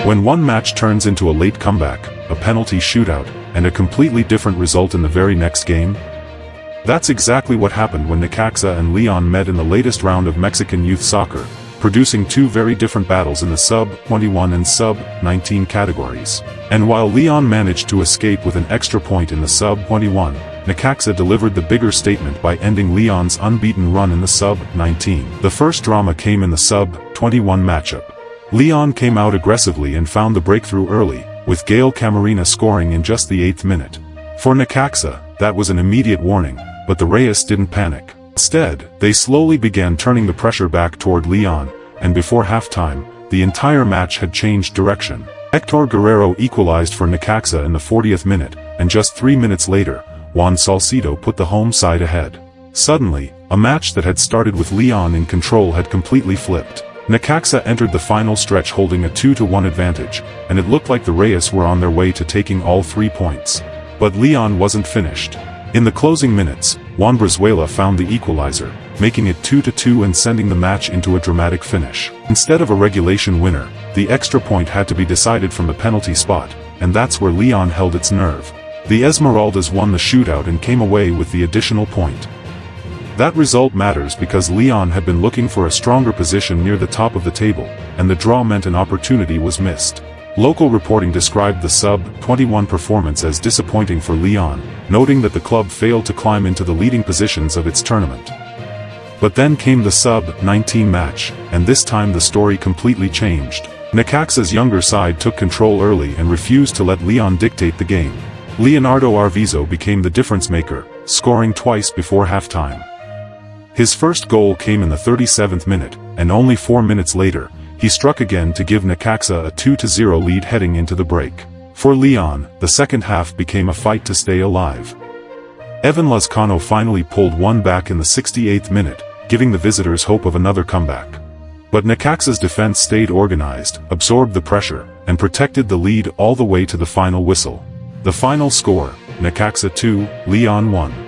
When one match turns into a late comeback, a penalty shootout, and a completely different result in the very next game? That's exactly what happened when Necaxa and León met in the latest round of Mexican youth soccer, producing two very different battles in the Sub-21 and Sub-19 categories. And while León managed to escape with an extra point in the Sub-21, Necaxa delivered the bigger statement by ending León's unbeaten run in the Sub-19. The first drama came in the Sub-21 matchup. León came out aggressively and found the breakthrough early, with Gael Camarena scoring in just the 8th minute. For Necaxa, that was an immediate warning, but the Rayos didn't panic. Instead, they slowly began turning the pressure back toward León, and before halftime, the entire match had changed direction. Héctor Guerrero equalized for Necaxa in the 40th minute, and just 3 minutes later, Juan Salcido put the home side ahead. Suddenly, a match that had started with León in control had completely flipped. Necaxa entered the final stretch holding a 2-1 advantage, and it looked like the Rayos were on their way to taking all 3 points. But León wasn't finished. In the closing minutes, Juan Brizuela found the equalizer, making it 2-2 and sending the match into a dramatic finish. Instead of a regulation winner, the extra point had to be decided from the penalty spot, and that's where León held its nerve. The Esmeraldas won the shootout and came away with the additional point. That result matters because León had been looking for a stronger position near the top of the table, and the draw meant an opportunity was missed. Local reporting described the Sub-21 performance as disappointing for León, noting that the club failed to climb into the leading positions of its tournament. But then came the Sub-19 match, and this time the story completely changed. Necaxa's younger side took control early and refused to let León dictate the game. Leonardo Arvizo became the difference maker, scoring twice before halftime. His first goal came in the 37th minute, and only 4 minutes later, he struck again to give Necaxa a 2-0 lead heading into the break. For León, the second half became a fight to stay alive. Evan Lozcano finally pulled one back in the 68th minute, giving the visitors hope of another comeback. But Necaxa's defense stayed organized, absorbed the pressure, and protected the lead all the way to the final whistle. The final score, Necaxa 2, León 1.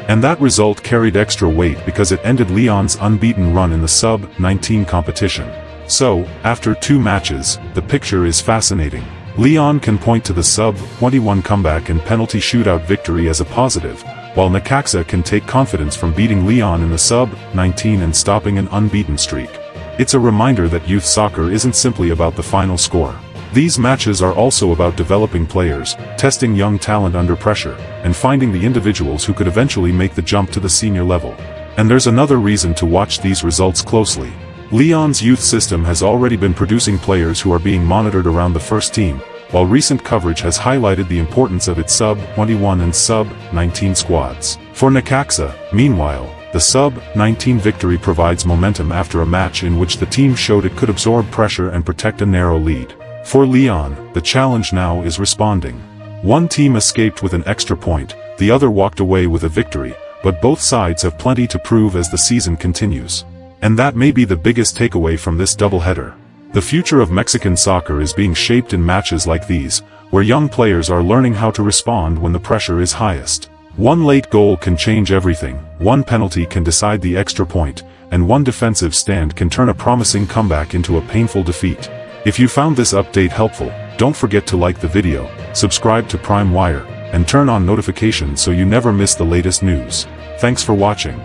And that result carried extra weight because it ended León's unbeaten run in the Sub-19 competition. So, after 2 matches, the picture is fascinating. León can point to the Sub-21 comeback and penalty shootout victory as a positive, while Necaxa can take confidence from beating León in the Sub-19 and stopping an unbeaten streak. It's a reminder that youth soccer isn't simply about the final score. These matches are also about developing players, testing young talent under pressure, and finding the individuals who could eventually make the jump to the senior level. And there's another reason to watch these results closely. León's youth system has already been producing players who are being monitored around the first team, while recent coverage has highlighted the importance of its Sub-21 and Sub-19 squads. For Necaxa, meanwhile, the Sub-19 victory provides momentum after a match in which the team showed it could absorb pressure and protect a narrow lead. For León, the challenge now is responding. One team escaped with an extra point, the other walked away with a victory, but both sides have plenty to prove as the season continues. And that may be the biggest takeaway from this doubleheader. The future of Mexican soccer is being shaped in matches like these, where young players are learning how to respond when the pressure is highest. One late goal can change everything, one penalty can decide the extra point, and one defensive stand can turn a promising comeback into a painful defeat. If you found this update helpful, don't forget to like the video, subscribe to Prime Wire, and turn on notifications so you never miss the latest news. Thanks for watching.